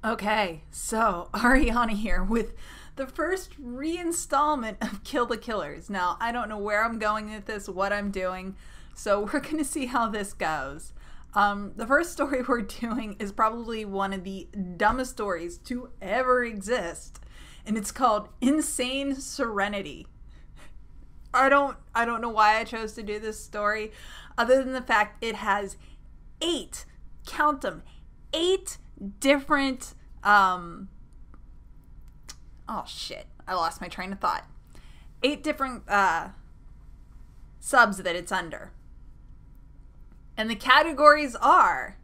Okay, so Ariana here with the first reinstallment of Kill the Killers. Now, I don't know where I'm going with this, what I'm doing, so we're going to see how this goes. The first story we're doing is probably one of the dumbest stories to ever exist, and it's called Insane Serenity. I don't know why I chose to do this story, other than the fact it has 8, count them, 8 different, oh shit, I lost my train of thought. 8 different, subs that it's under. And the categories are: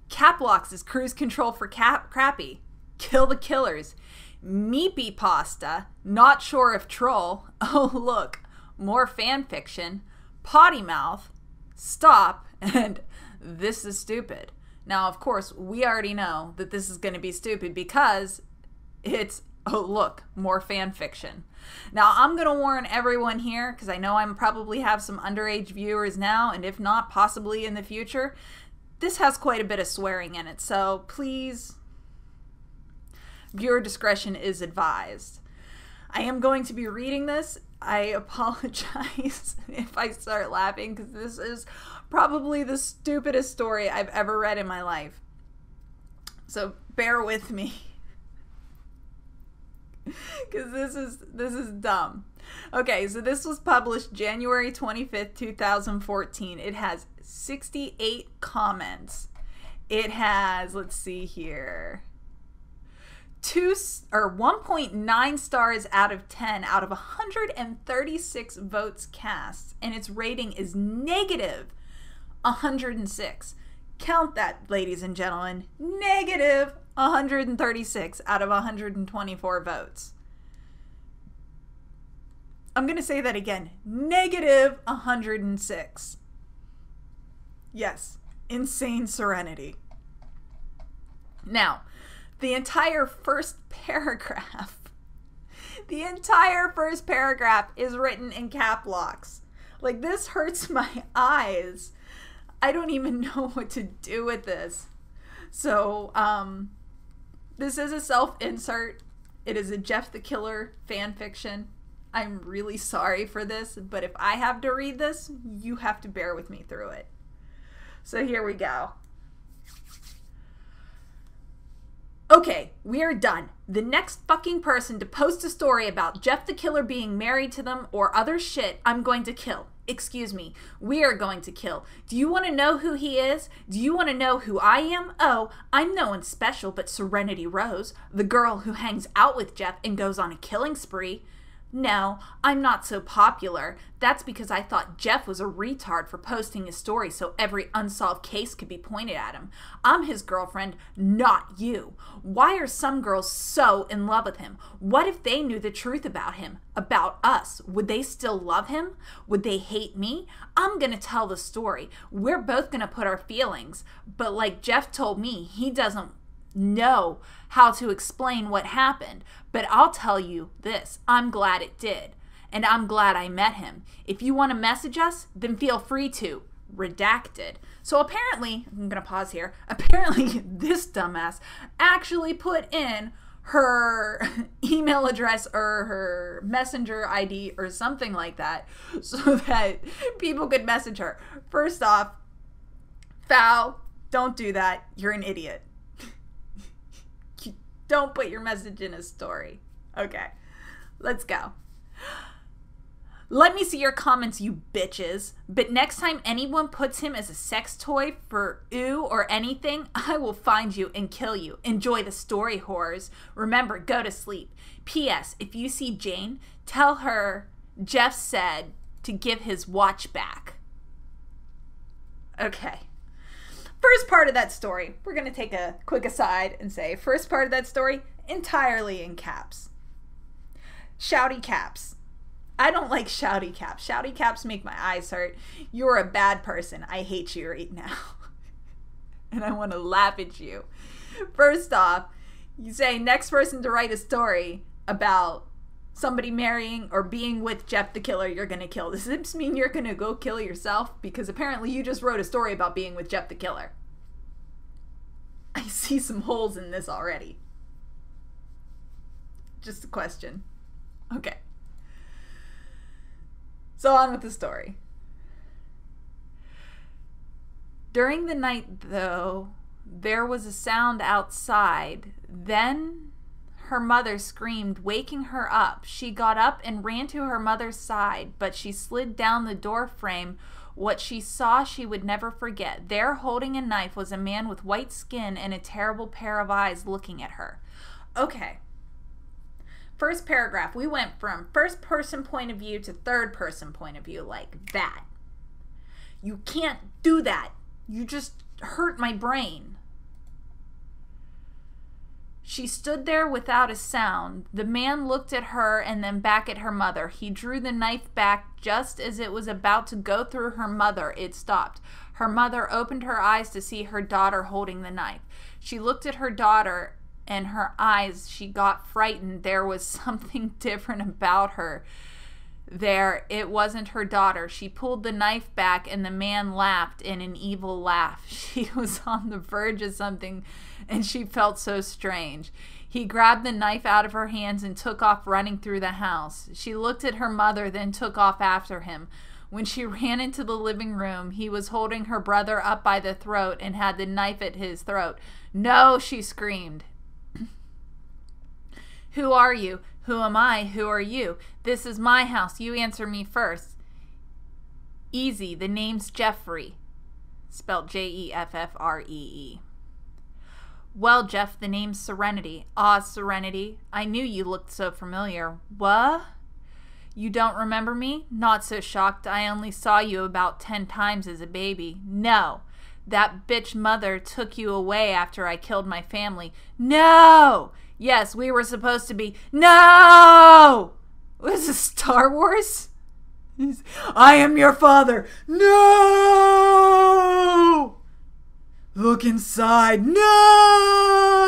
Cap Locks is cruise control for crappy, Kill the Killers, Meepy Pasta, Not Sure if Troll, Oh Look, More Fan Fiction, Potty Mouth, Stop, and This is Stupid. Now, of course, we already know that this is going to be stupid because it's, oh look, more fan fiction. Now, I'm going to warn everyone here, because I know I'm probably have some underage viewers now, and if not, possibly in the future. This has quite a bit of swearing in it, so please, viewer discretion is advised. I am going to be reading this. I apologize if I start laughing, because this is probably the stupidest story I've ever read in my life. So bear with me, because this is dumb. Okay, so this was published January 25th, 2014. It has 68 comments. It has, let's see here, 1.9 stars out of 10 out of 136 votes cast, and its rating is negative 106. Count that, ladies and gentlemen. Negative 136 out of 124 votes. I'm going to say that again. Negative 106. Yes, Insane Serenity. Now, the entire first paragraph is written in cap locks. Like, this hurts my eyes. I don't even know what to do with this. So, this is a self-insert. It is a Jeff the Killer fan fiction. I'm really sorry for this, but if I have to read this, you have to bear with me through it. So here we go. Okay, we are done. The next fucking person to post a story about Jeff the Killer being married to them or other shit, I'm going to kill. Excuse me, we are going to kill. Do you want to know who he is? Do you want to know who I am? Oh, I'm no one special but Serenity Rose, the girl who hangs out with Jeff and goes on a killing spree. No, I'm not so popular. That's because I thought Jeff was a retard for posting his story so every unsolved case could be pointed at him. I'm his girlfriend, not you. Why are some girls so in love with him? What if they knew the truth about him, about us? Would they still love him? Would they hate me? I'm gonna tell the story. We're both gonna put our feelings, but like Jeff told me, he doesn't know how to explain what happened, but I'll tell you this, I'm glad it did, and I'm glad I met him. If you want to message us, then feel free to. Redacted. So apparently, I'm gonna pause here, apparently this dumbass actually put in her email address or her messenger ID or something like that so that people could message her. First off, foul, don't do that, you're an idiot. Don't put your message in a story. Okay, let's go. Let me see your comments, you bitches. But next time anyone puts him as a sex toy for ooh or anything, I will find you and kill you. Enjoy the story, whores. Remember, go to sleep. P.S. If you see Jane, tell her Jeff said to give his watch back. Okay. First part of that story, we're going to take a quick aside and say, first part of that story, entirely in caps. Shouty caps. I don't like shouty caps. Shouty caps make my eyes hurt. You're a bad person. I hate you right now. And I want to laugh at you. First off, you say next person to write a story about somebody marrying or being with Jeff the Killer you're going to kill. Does this mean you're going to go kill yourself? Because apparently you just wrote a story about being with Jeff the Killer. I see some holes in this already. Just a question. Okay. So on with the story. During the night, though, there was a sound outside. Then her mother screamed, waking her up. She got up and ran to her mother's side, but she slid down the door frame. What she saw she would never forget. There, holding a knife, was a man with white skin and a terrible pair of eyes looking at her. Okay. First paragraph, we went from first person point of view to third person point of view, like that. You can't do that. You just hurt my brain. She stood there without a sound. The man looked at her and then back at her mother. He drew the knife back just as it was about to go through her mother. It stopped. Her mother opened her eyes to see her daughter holding the knife. She looked at her daughter and her eyes, she got frightened. There was something different about her there. It wasn't her daughter. She pulled the knife back and the man laughed in an evil laugh. She was on the verge of something and she felt so strange. He grabbed the knife out of her hands and took off running through the house. She looked at her mother, then took off after him. When she ran into the living room, he was holding her brother up by the throat and had the knife at his throat. "No," she screamed. "Who are you? Who am I? Who are you? This is my house. You answer me first." "Easy. The name's Jeffrey." Spelled Jeffree. "Well, Jeff, the name's Serenity." "Ah, Serenity. I knew you looked so familiar." "What? You don't remember me?" "Not so shocked. I only saw you about 10 times as a baby." "No. That bitch mother took you away after I killed my family." "No!" "Yes, we were supposed to be." "No!" Was this Star Wars? "I am your father." "No!" "Look inside." "No!"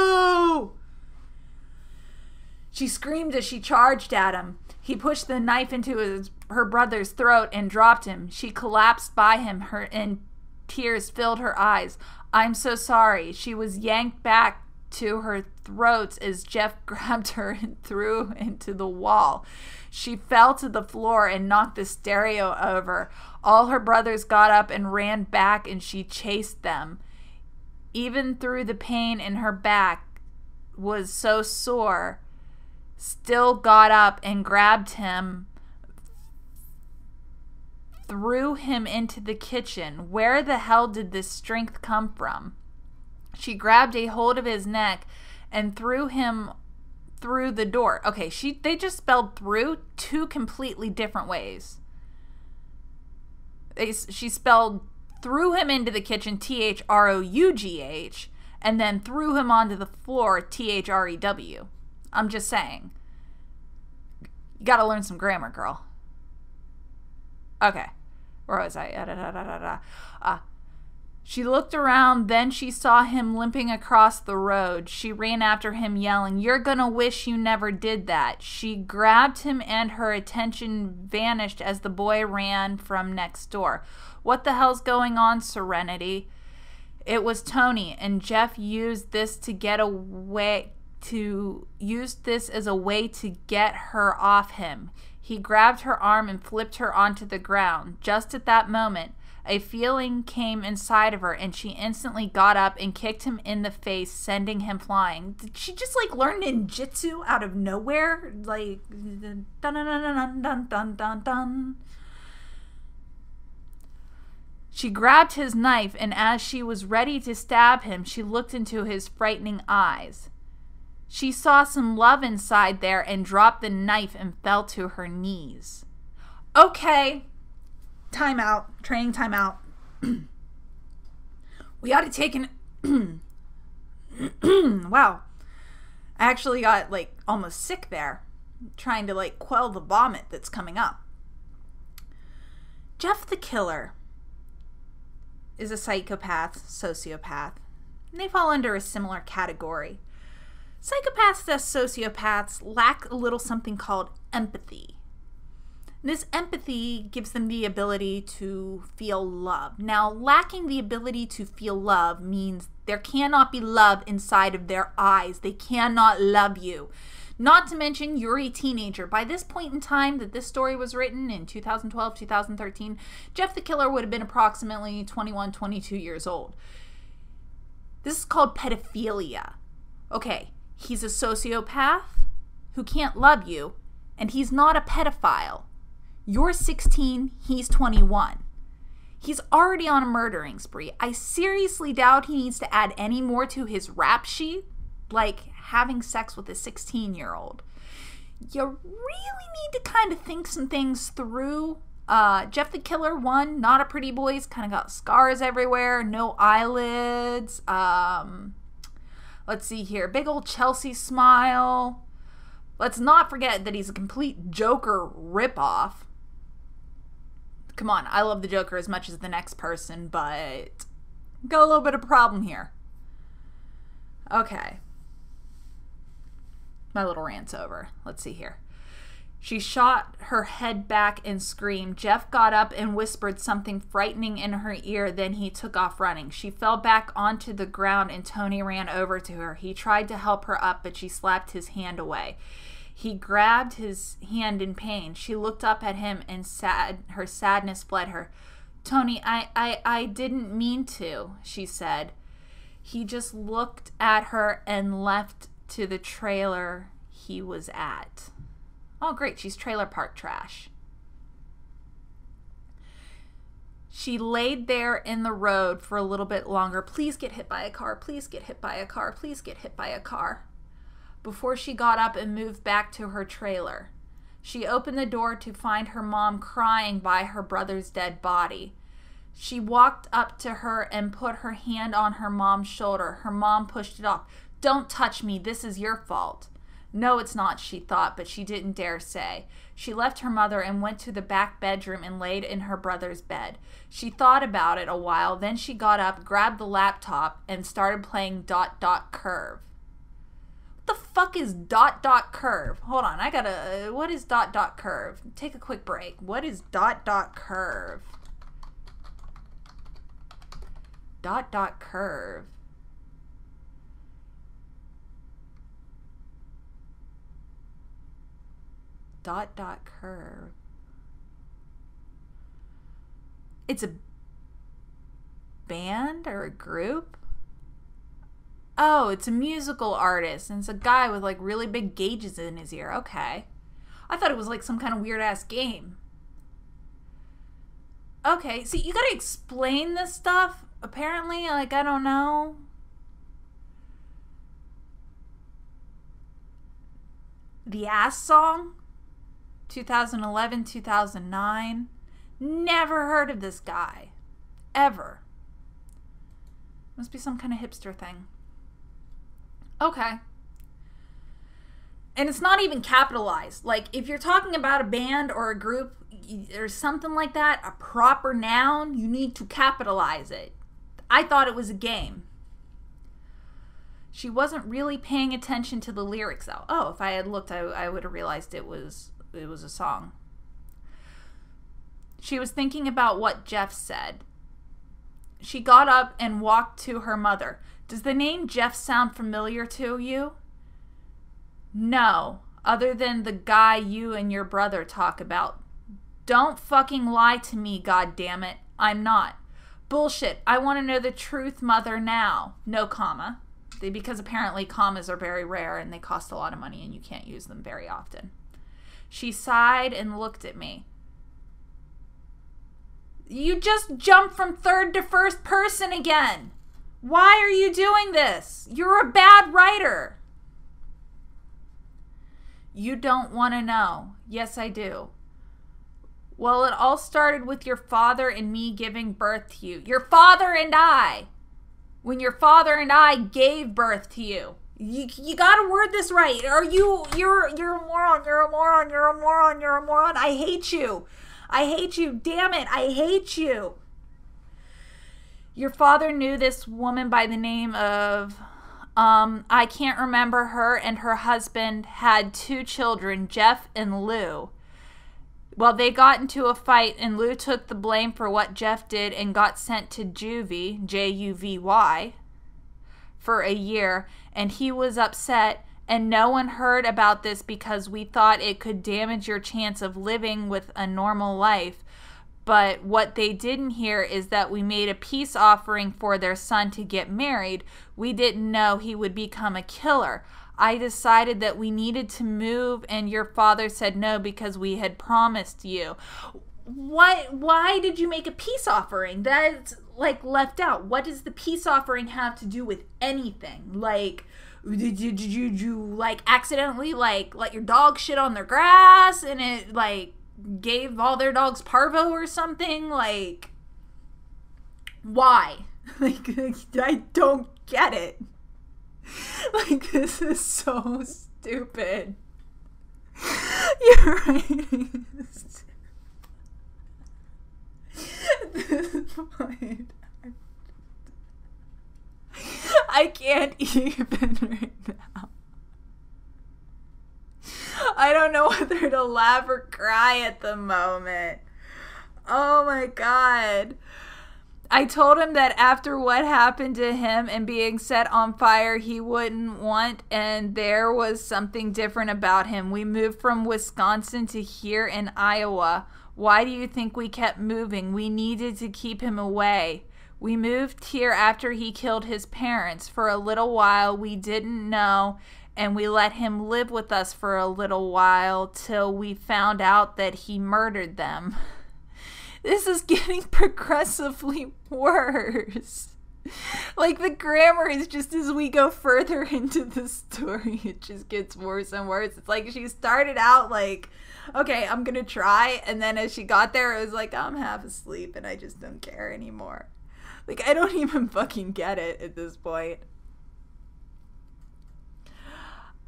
She screamed as she charged at him. He pushed the knife into her brother's throat and dropped him. She collapsed by him, and tears filled her eyes. "I'm so sorry." She was yanked back to her throat as Jeff grabbed her and threw into the wall. She fell to the floor and knocked the stereo over. All her brothers got up and ran back, and she chased them. Even through the pain in her back was so sore, still got up and grabbed him, threw him into the kitchen. Where the hell did this strength come from? She grabbed a hold of his neck and threw him through the door. Okay, they just spelled through 2 completely different ways. She spelled threw him into the kitchen, THROUGH, and then threw him onto the floor, THREW. I'm just saying. You gotta learn some grammar, girl. Okay. Where was I? She looked around, then she saw him limping across the road. She ran after him, yelling, "You're gonna wish you never did that." She grabbed him and her attention vanished as the boy ran from next door. "What the hell's going on, Serenity?" It was Tony, and Jeff used this as a way to get her off him. He grabbed her arm and flipped her onto the ground. Just at that moment, a feeling came inside of her, and she instantly got up and kicked him in the face, sending him flying. Did she just, learn ninjutsu out of nowhere? Dun dun dun dun dun dun dun dun. She grabbed his knife, and as she was ready to stab him, she looked into his frightening eyes. She saw some love inside there and dropped the knife and fell to her knees. Okay. Time out. Training time out. We ought to take an... Wow. I actually got, almost sick there. Trying to, quell the vomit that's coming up. Jeff the Killer is a psychopath, sociopath. And they fall under a similar category. Psychopaths as sociopaths lack a little something called empathy. This empathy gives them the ability to feel love. Now, lacking the ability to feel love means there cannot be love inside of their eyes. They cannot love you. Not to mention, you're a teenager. By this point in time that this story was written, in 2012, 2013, Jeff the Killer would have been approximately 21, 22 years old. This is called pedophilia. Okay, he's a sociopath who can't love you, and he's not a pedophile. You're 16, he's 21. He's already on a murdering spree. I seriously doubt he needs to add any more to his rap sheet, like having sex with a 16-year-old. You really need to kind of think some things through. Jeff the Killer, one, not a pretty boy. He's kind of got scars everywhere, no eyelids. Let's see here. Big old Chelsea smile. Let's not forget that he's a complete Joker ripoff. Come on, I love the Joker as much as the next person, but got a little bit of a problem here. Okay. My little rant's over. Let's see here. She shot her head back and screamed. Jeff got up and whispered something frightening in her ear, then he took off running. She fell back onto the ground and Tony ran over to her. He tried to help her up, but she slapped his hand away. He grabbed his hand in pain. She looked up at him and her sadness fled her. Tony, I didn't mean to, she said. He just looked at her and left to the trailer he was at. Oh, great. She's trailer park trash. She laid there in the road for a little bit longer. Please get hit by a car. Please get hit by a car. Please get hit by a car. Before she got up and moved back to her trailer. She opened the door to find her mom crying by her brother's dead body. She walked up to her and put her hand on her mom's shoulder. Her mom pushed it off. Don't touch me. This is your fault. No, it's not, she thought, but she didn't dare say. She left her mother and went to the back bedroom and laid in her brother's bed. She thought about it a while, then she got up, grabbed the laptop, and started playing ... Curve. What the fuck is ... Curve? Hold on, what is ... Curve? Take a quick break. What is ... Curve? ... Curve. Curve. It's a band or a group? Oh, it's a musical artist, and it's a guy with like really big gauges in his ear. Okay. I thought it was like some kind of weird ass game. Okay, see, you gotta explain this stuff. Apparently, like, I don't know. The Ass Song? 2011, 2009. Never heard of this guy. Ever. Must be some kind of hipster thing. Okay. And it's not even capitalized. Like, if you're talking about a band or a group or something like that, a proper noun, you need to capitalize it. I thought it was a game. She wasn't really paying attention to the lyrics, though. Oh, if I had looked, I would have realized it was a song. She was thinking about what Jeff said. She got up and walked to her mother. Does the name Jeff sound familiar to you? No, other than the guy you and your brother talk about. Don't fucking lie to me, goddammit. I'm not. Bullshit. I want to know the truth, mother, now. No comma. Because apparently commas are very rare and they cost a lot of money and you can't use them very often. She sighed and looked at me. You just jumped from third to first person again. Why are you doing this? You're a bad writer. You don't want to know. Yes, I do. Well, it all started with your father and me giving birth to you. Your father and I. When your father and I gave birth to you. You gotta word this right. You're a moron, you're a moron, you're a moron, you're a moron. I hate you. I hate you. Damn it. I hate you. Your father knew this woman by the name of, I can't remember her, and her husband had 2 children, Jeff and Lou. Well, they got into a fight, and Lou took the blame for what Jeff did and got sent to juvie, Juvy, for a year, and he was upset, and no one heard about this because we thought it could damage your chance of living with a normal life. But what they didn't hear is that we made a peace offering for their son to get married. We didn't know he would become a killer. I decided that we needed to move, and your father said no because we had promised you. Why did you make a peace offering? That's like left out. What does the peace offering have to do with anything? Like, did you like accidentally like let your dog shit on their grass and it like gave all their dogs parvo or something? Like, why? Like, I don't get it. Like, this is so stupid. You're right. This point, I can't even right now. I don't know whether to laugh or cry at the moment. Oh my God. I told him that after what happened to him and being set on fire, he wouldn't want, and there was something different about him. We moved from Wisconsin to here in Iowa. Why do you think we kept moving? We needed to keep him away. We moved here after he killed his parents. For a little while, we didn't know, and we let him live with us for a little while till we found out that he murdered them. This is getting progressively worse. Like, the grammar is just, as we go further into the story, it just gets worse and worse. It's like she started out like, okay, I'm gonna try, and then as she got there, it was like, I'm half asleep and I just don't care anymore. Like, I don't even fucking get it at this point.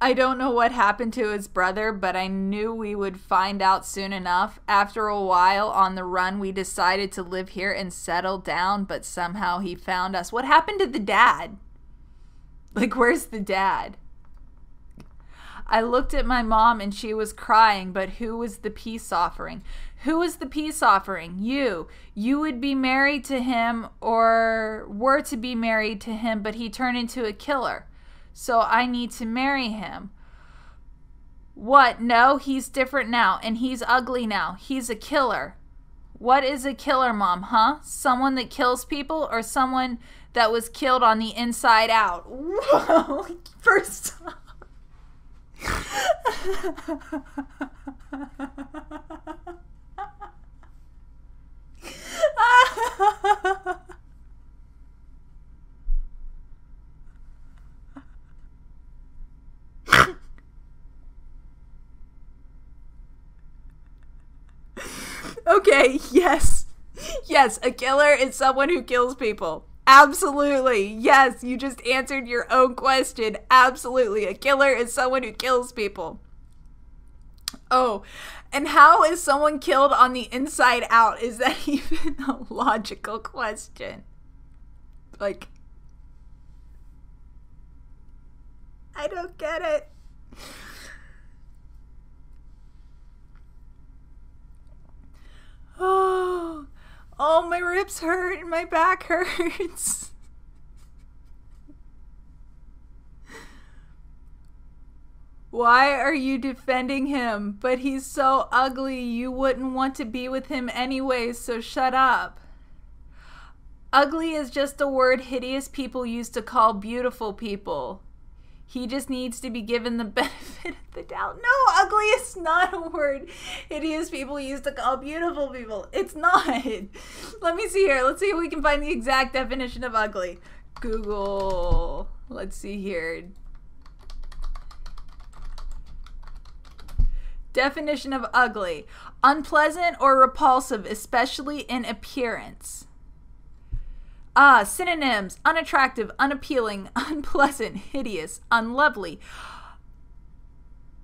I don't know what happened to his brother, but I knew we would find out soon enough. After a while on the run, we decided to live here and settle down, but somehow he found us. What happened to the dad? Like, where's the dad? I looked at my mom and she was crying, but who was the peace offering? Who was the peace offering? You. You would be married to him or were to be married to him, but he turned into a killer. So I need to marry him. What? No, he's different now, and he's ugly now. He's a killer. What is a killer, Mom, huh? Someone that kills people or someone that was killed on the inside out? Whoa, first off. Okay, yes. Yes, a killer is someone who kills people. Absolutely. Yes, you just answered your own question. Absolutely. A killer is someone who kills people. Oh, and how is someone killed on the inside out? Is that even a logical question? Like, I don't get it. Oh, my ribs hurt and my back hurts. Why are you defending him? But he's so ugly, you wouldn't want to be with him anyways, so shut up. Ugly is just a word hideous people used to call beautiful people. He just needs to be given the benefit of the doubt. No, ugly is not a word hideous people used to call beautiful people. It's not. Let me see here. Let's see if we can find the exact definition of ugly. Google. Let's see here. Definition of ugly. Unpleasant or repulsive, especially in appearance. Synonyms: unattractive, unappealing, unpleasant, hideous, unlovely,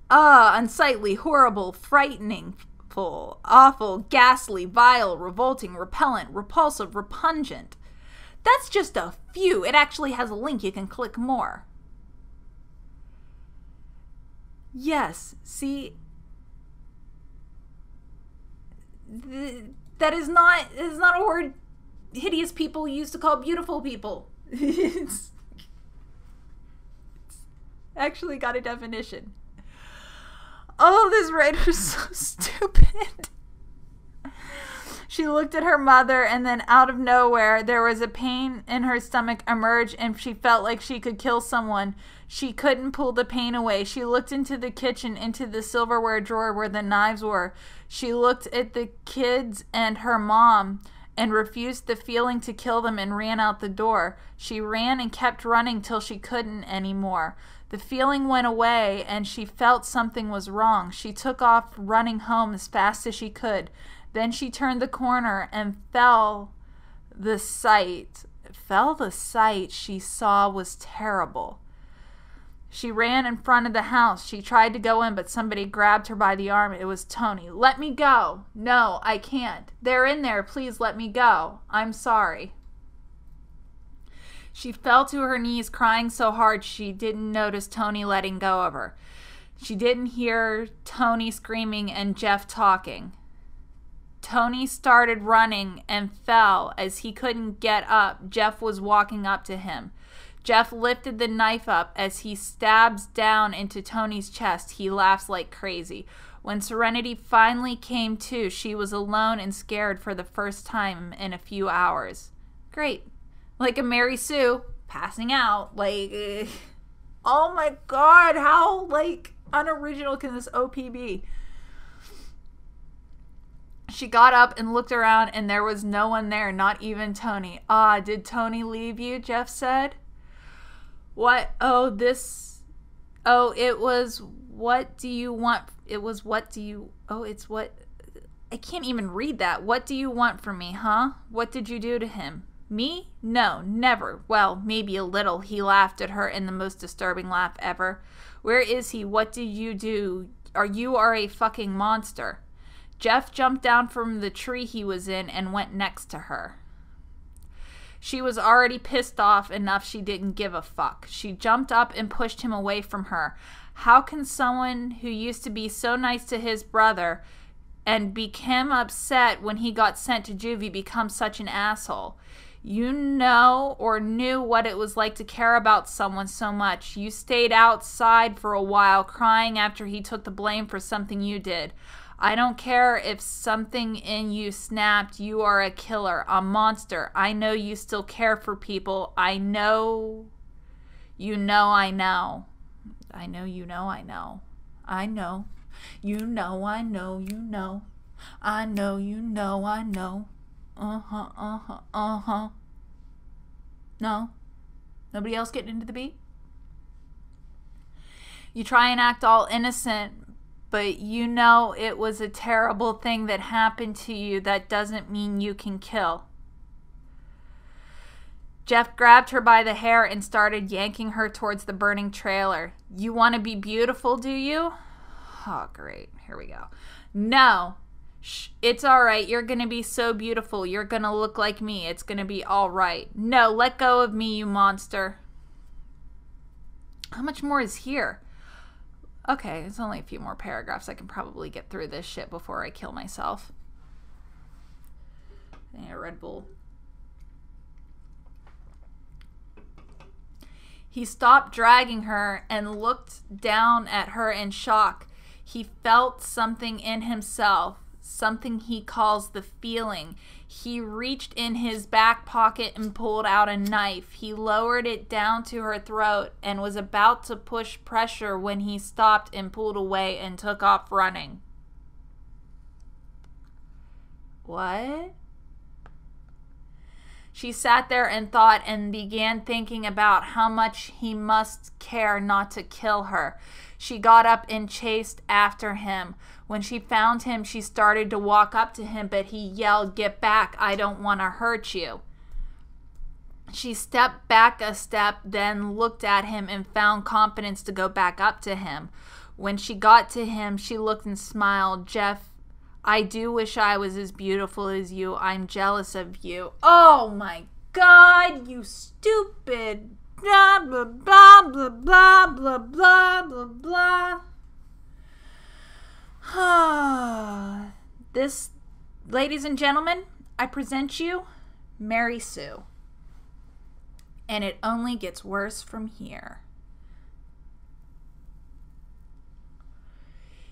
unsightly, horrible, frightening, awful, awful, ghastly, vile, revolting, repellent, repulsive, repugnant. That's just a few. It actually has a link. You can click more. Yes, see, that is not a word hideous people used to call beautiful people. It's actually got a definition. Oh, this writer's so stupid. She looked at her mother, and then out of nowhere, there was a pain in her stomach emerge, and she felt like she could kill someone. She couldn't pull the pain away. She looked into the kitchen, into the silverware drawer where the knives were. She looked at the kids and her mom and refused the feeling to kill them and ran out the door. She ran and kept running till she couldn't anymore. The feeling went away, and she felt something was wrong. She took off running home as fast as she could. Then she turned the corner and fell. The sight she saw was terrible. She ran in front of the house. She tried to go in, but somebody grabbed her by the arm. It was Tony. "Let me go." "No, I can't." "They're in there. Please let me go. I'm sorry." She fell to her knees, crying so hard she didn't notice Tony letting go of her. She didn't hear Tony screaming and Jeff talking. Tony started running and fell. As he couldn't get up, Jeff was walking up to him. Jeff lifted the knife up. As he stabs down into Tony's chest, he laughs like crazy. When Serenity finally came to, she was alone and scared for the first time in a few hours. Great. Like a Mary Sue passing out. Like, oh my God, how, like, unoriginal can this OP be? She got up and looked around, and there was no one there, not even Tony. "Ah, did Tony leave you?" Jeff said. "What? Oh, it was, what do you want? It was, what do you, oh, it's what, I can't even read that. What do you want from me, huh? What did you do to him?" "Me? No, never. Well, maybe a little." He laughed at her in the most disturbing laugh ever. "Where is he? What did you do? You are a fucking monster." Jeff jumped down from the tree he was in and went next to her. She was already pissed off enough she didn't give a fuck. She jumped up and pushed him away from her. How can someone who used to be so nice to his brother and became upset when he got sent to juvie become such an asshole? You know or knew what it was like to care about someone so much. You stayed outside for a while crying after he took the blame for something you did. I don't care if something in you snapped. You are a killer, a monster. I know you still care for people. I know. You know I know. I know you know I know. I know. You know I know you know. I know you know I know. Uh-huh, uh-huh, uh-huh. No? Nobody else getting into the beat? You try and act all innocent, but you know it was a terrible thing that happened to you. That doesn't mean you can kill. Jeff grabbed her by the hair and started yanking her towards the burning trailer. "You want to be beautiful, do you?" Oh, great. Here we go. "No. Shh, it's all right. You're going to be so beautiful. You're going to look like me. It's going to be all right." "No, let go of me, you monster." How much more is here? Okay, it's only a few more paragraphs. I can probably get through this shit before I kill myself. I need a Red Bull. He stopped dragging her and looked down at her in shock. He felt something in himself, something he calls the feeling. He reached in his back pocket and pulled out a knife. He lowered it down to her throat and was about to push pressure when he stopped and pulled away and took off running. What? She sat there and thought and began thinking about how much he must care not to kill her. She got up and chased after him. When she found him, she started to walk up to him, but he yelled, "Get back, I don't want to hurt you." She stepped back a step, then looked at him and found confidence to go back up to him. When she got to him, she looked and smiled. "Jeff, I do wish I was as beautiful as you. I'm jealous of you. Oh my God, you stupid. Blah, blah, blah, blah, blah, blah, blah, blah, blah. This, ladies and gentlemen, I present you Mary Sue. And it only gets worse from here.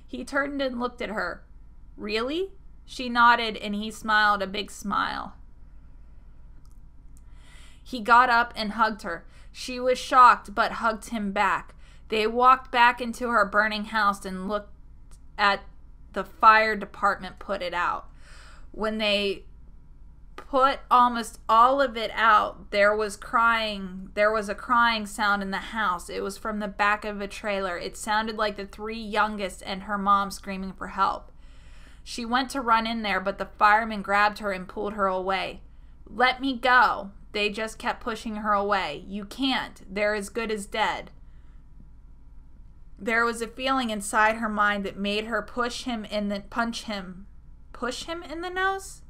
He turned and looked at her. Really? She nodded and he smiled a big smile. He got up and hugged her. She was shocked but hugged him back. They walked back into her burning house and looked at the fire department put it out. When they put almost all of it out, there was a crying sound in the house. It was from the back of a trailer. It sounded like the three youngest and her mom screaming for help. She went to run in there, but the firemen grabbed her and pulled her away. Let me go. They just kept pushing her away. You can't. They're as good as dead. There was a feeling inside her mind that made her push him in the nose?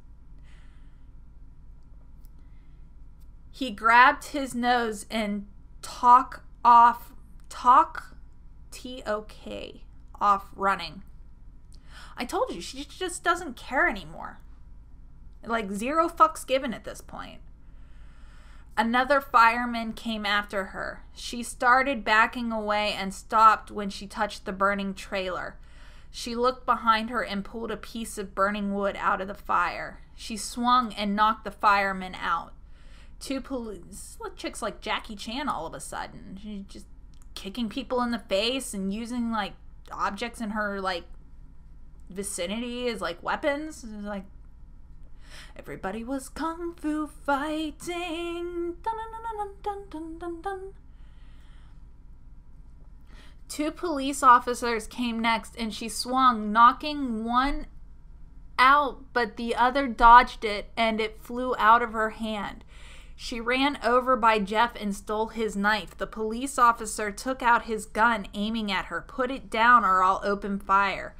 He grabbed his nose and T-O-K, off running. I told you, she just doesn't care anymore. Like, zero fucks given at this point. Another fireman came after her. She started backing away and stopped when she touched the burning trailer. She looked behind her and pulled a piece of burning wood out of the fire. She swung and knocked the fireman out. Two police chicks like Jackie Chan all of a sudden. She's just kicking people in the face and using like objects in her like vicinity as like weapons. It was like everybody was kung fu fighting. Dun, dun, dun, dun, dun, dun. Two police officers came next and she swung, knocking one out, but the other dodged it and it flew out of her hand. She ran over by Jeff and stole his knife. The police officer took out his gun, aiming at her. Put it down or I'll open fire.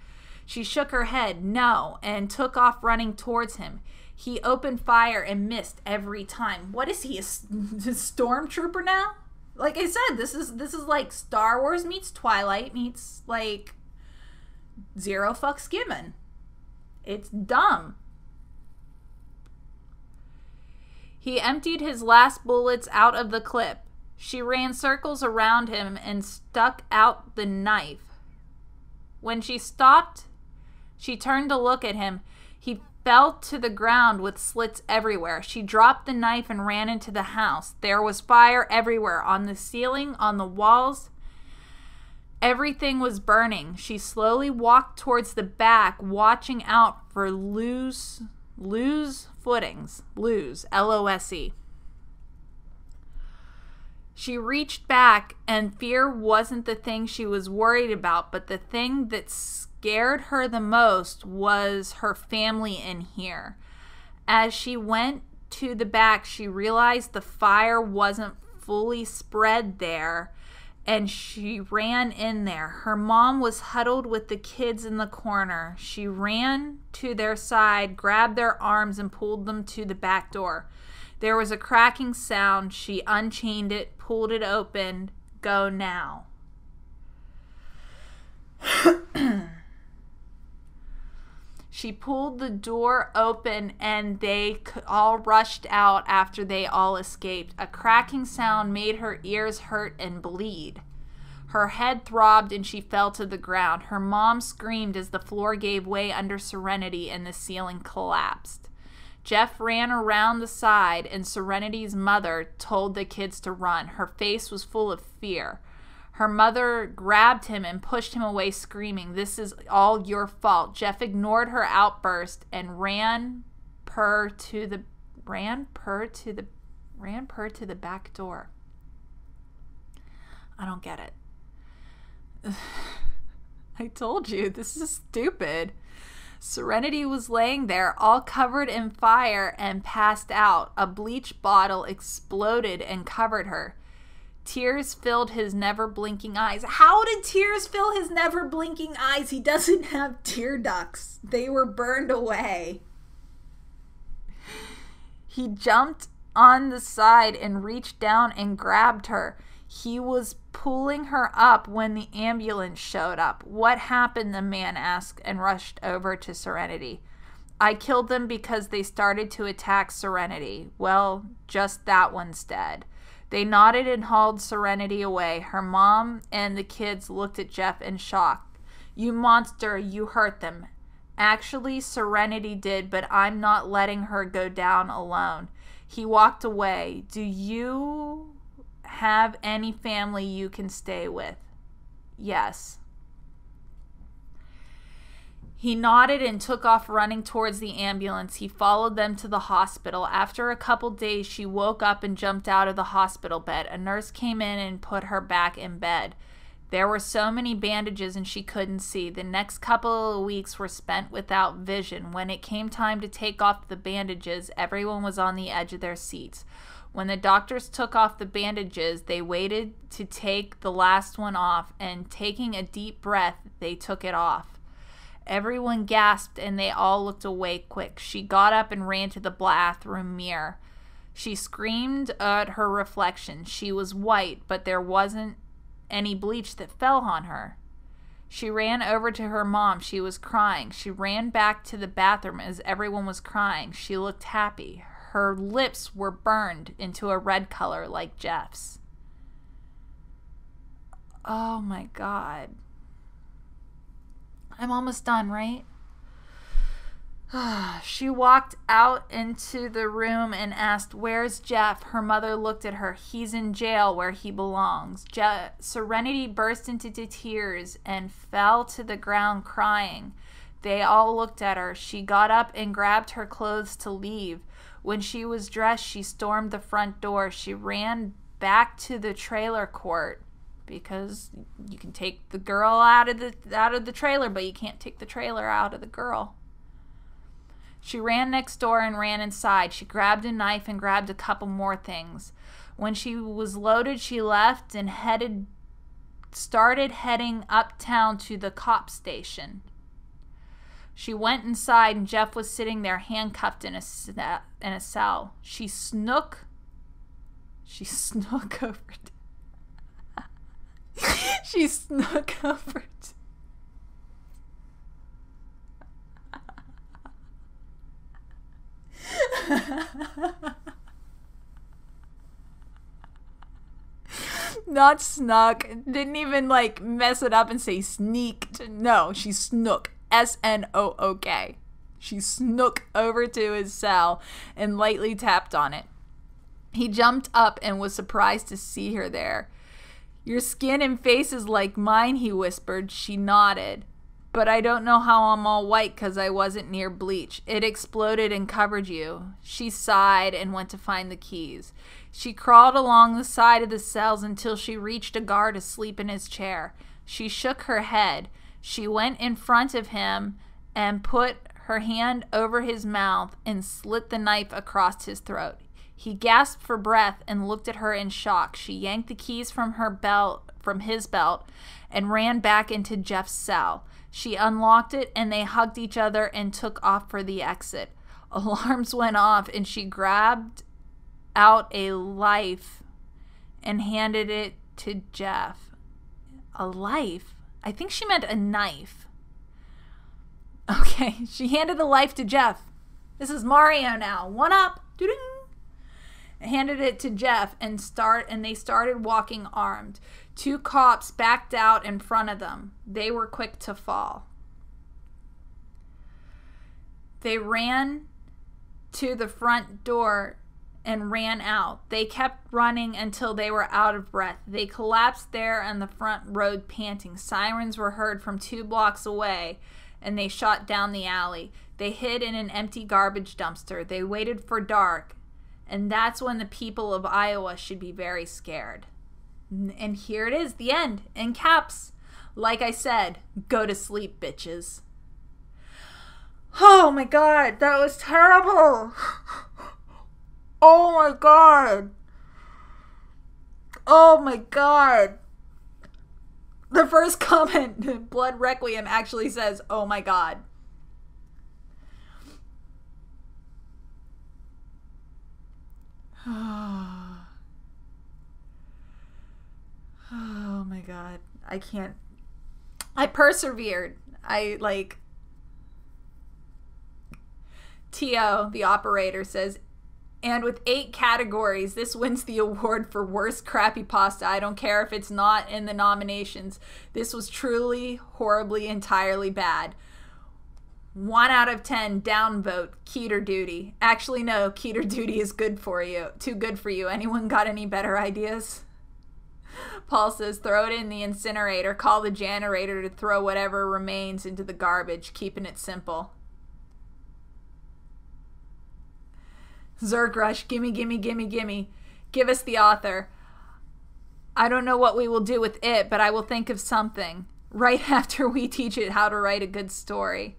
She shook her head, no, and took off running towards him. He opened fire and missed every time. What is he, a stormtrooper now? Like I said, this is like Star Wars meets Twilight meets like zero fucks given. It's dumb. He emptied his last bullets out of the clip. She ran circles around him and stuck out the knife. When she stopped, she turned to look at him. He fell to the ground with slits everywhere. She dropped the knife and ran into the house. There was fire everywhere, on the ceiling, on the walls. Everything was burning. She slowly walked towards the back, watching out for loose footings. Lose, L-O-S-E. She reached back, and fear wasn't the thing she was worried about, but the thing that scared her the most was her family in here. As she went to the back, she realized the fire wasn't fully spread there, and she ran in there. Her mom was huddled with the kids in the corner. She ran to their side, grabbed their arms, and pulled them to the back door. There was a cracking sound. She unchained it, pulled it open. Go now. She pulled the door open and they all rushed out after they all escaped. A cracking sound made her ears hurt and bleed. Her head throbbed and she fell to the ground. Her mom screamed as the floor gave way under Serenity and the ceiling collapsed. Jeff ran around the side and Serenity's mother told the kids to run. Her face was full of fear. Her mother grabbed him and pushed him away, screaming, "This is all your fault." Jeff ignored her outburst and ran per to the back door. I don't get it. I told you, this is stupid. Serenity was laying there, all covered in fire, and passed out. A bleach bottle exploded and covered her. Tears filled his never-blinking eyes. How did tears fill his never-blinking eyes? He doesn't have tear ducts. They were burned away. He jumped on the side and reached down and grabbed her. He was pulling her up when the ambulance showed up. What happened? The man asked and rushed over to Serenity. I killed them because they started to attack Serenity. Well, just that one's dead. They nodded and hauled Serenity away. Her mom and the kids looked at Jeff in shock. You monster, you hurt them. Actually, Serenity did, but I'm not letting her go down alone. He walked away. Do you have any family you can stay with? Yes. He nodded and took off running towards the ambulance. He followed them to the hospital. After a couple days, she woke up and jumped out of the hospital bed. A nurse came in and put her back in bed. There were so many bandages and she couldn't see. The next couple of weeks were spent without vision. When it came time to take off the bandages, everyone was on the edge of their seats. When the doctors took off the bandages, they waited to take the last one off, and taking a deep breath, they took it off. Everyone gasped and they all looked away quick. She got up and ran to the bathroom mirror. She screamed at her reflection. She was white, but there wasn't any bleach that fell on her. She ran over to her mom. She was crying. She ran back to the bathroom as everyone was crying. She looked happy. Her lips were burned into a red color like Jeff's. Oh my God. I'm almost done, right? She walked out into the room and asked, where's Jeff? Her mother looked at her. He's in jail where he belongs. Serenity burst into tears and fell to the ground crying. They all looked at her. She got up and grabbed her clothes to leave. When she was dressed, she stormed the front door. She ran back to the trailer court, because you can take the girl out of the trailer, but you can't take the trailer out of the girl. She ran next door and ran inside. She grabbed a knife and grabbed a couple more things. When she was loaded, she left and started heading uptown to the cop station. She went inside and Jeff was sitting there handcuffed in a cell. She snook over to She snuck over to Not snuck. Didn't even like mess it up and say sneaked. No, she snook. S-N-O-O-K. She snook over to his cell and lightly tapped on it. He jumped up and was surprised to see her there. Your skin and face is like mine, he whispered. She nodded. But I don't know how I'm all white because I wasn't near bleach. It exploded and covered you. She sighed and went to find the keys. She crawled along the side of the cells until she reached a guard asleep in his chair. She shook her head. She went in front of him and put her hand over his mouth and slit the knife across his throat. He gasped for breath and looked at her in shock. She yanked the keys from his belt, and ran back into Jeff's cell. She unlocked it, and they hugged each other and took off for the exit. Alarms went off, and she grabbed out a life and handed it to Jeff. A life? I think she meant a knife. Okay, she handed the life to Jeff. This is Mario now. One up. Doo-ding. Handed it to Jeff and they started walking armed. Two cops backed out in front of them. They were quick to fall. They ran to the front door and ran out. They kept running until they were out of breath. They collapsed there on the front road panting. Sirens were heard from 2 blocks away, and they shot down the alley. They hid in an empty garbage dumpster. They waited for dark. And that's when the people of Iowa should be very scared. And here it is, the end, in caps. Like I said, go to sleep, bitches. Oh my God, that was terrible. Oh my God. Oh my god. The first comment, Blood Requiem, actually says, oh my god. Oh my god. I can't. I persevered. T.O., the operator, says, and with 8 categories, this wins the award for worst crappypasta. I don't care if it's not in the nominations. This was truly, horribly, entirely bad. 1 out of 10, downvote, Keter Duty. Actually, no, Keter Duty is good for you. Too good for you. Anyone got any better ideas? Paul says, throw it in the incinerator. Call the janitor to throw whatever remains into the garbage. Keeping it simple. Zergrush, gimme, gimme, gimme, gimme. Give us the author. I don't know what we will do with it, but I will think of something. Right after we teach it how to write a good story.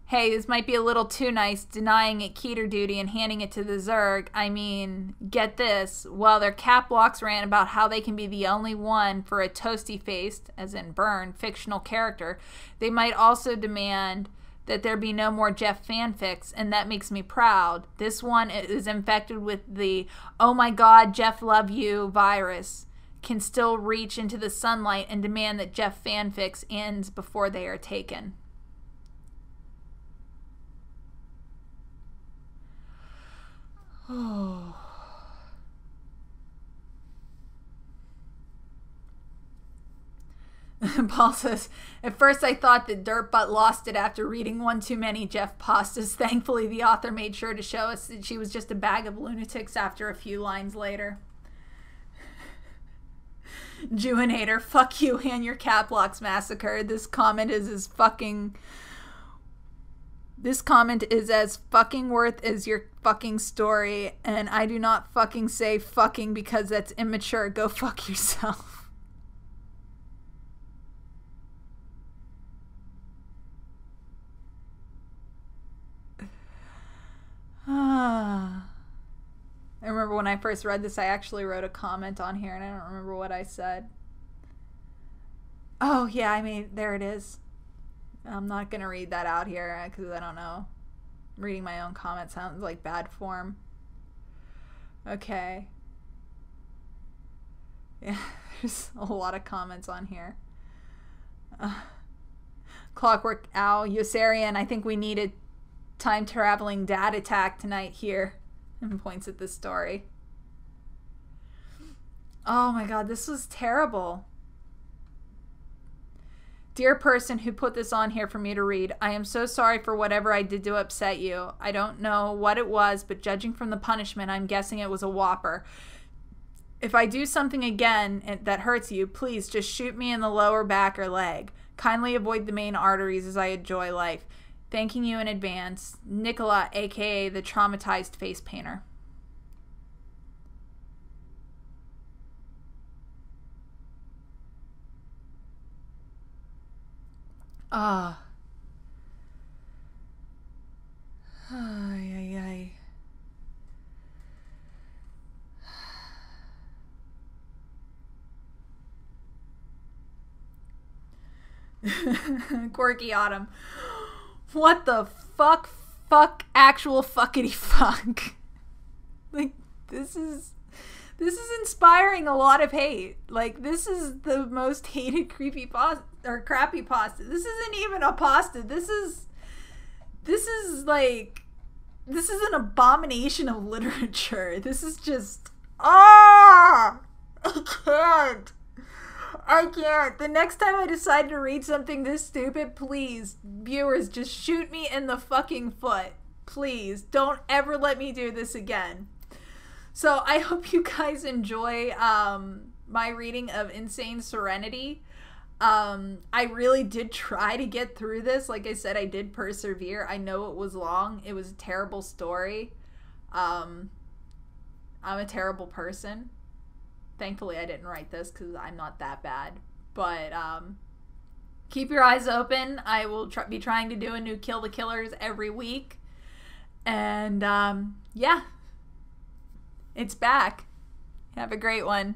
Hey, this might be a little too nice, denying it Keter Duty and handing it to the Zerg. I mean, get this. While their cap blocks ran about how they can be the only one for a toasty-faced, as in burn, fictional character, they might also demand that there be no more Jeff fanfics, and that makes me proud. This one is infected with the, oh my god, Jeff love you virus, can still reach into the sunlight and demand that Jeff fanfics ends before they are taken. Oh. Paul says, at first I thought that Dirtbutt lost it after reading one too many Jeff pastas. Thankfully, the author made sure to show us that she was just a bag of lunatics after a few lines later. Juinator, fuck you and your caplocks massacre. This comment is as fucking worth as your fucking story, and I do not fucking say fucking because that's immature. Go fuck yourself. I remember when I first read this, I actually wrote a comment on here, and I don't remember what I said. Oh, yeah, I mean, there it is. I'm not going to read that out here because I don't know. Reading my own comment sounds like bad form. Okay. Yeah, there's a lot of comments on here. Clockwork Owl, Yossarian, I think we needed time traveling dad attack tonight here. And points at this story. Oh my god, this was terrible. Dear person who put this on here for me to read, I am so sorry for whatever I did to upset you. I don't know what it was, but judging from the punishment, I'm guessing it was a whopper. If I do something again that hurts you, please just shoot me in the lower back or leg. Kindly avoid the main arteries as I enjoy life. Thanking you in advance, Nicola, aka the traumatized face painter. Ah. Ay, ay, ay. Quirky Autumn. What the fuck, actual fuckity fuck. Like, this is inspiring a lot of hate. Like, this is the most hated creepypasta, or crappypasta. This isn't even a pasta. This is like, this is an abomination of literature. This is just, I can't. The next time I decide to read something this stupid, please, viewers, just shoot me in the fucking foot. Please, don't ever let me do this again. So I hope you guys enjoy my reading of Insane Serenity. I really did try to get through this. Like I said, I did persevere. I know it was long. It was a terrible story. I'm a terrible person. Thankfully, I didn't write this because I'm not that bad. But keep your eyes open. I will be trying to do a new Kill the Killers every week. And yeah, it's back. Have a great one.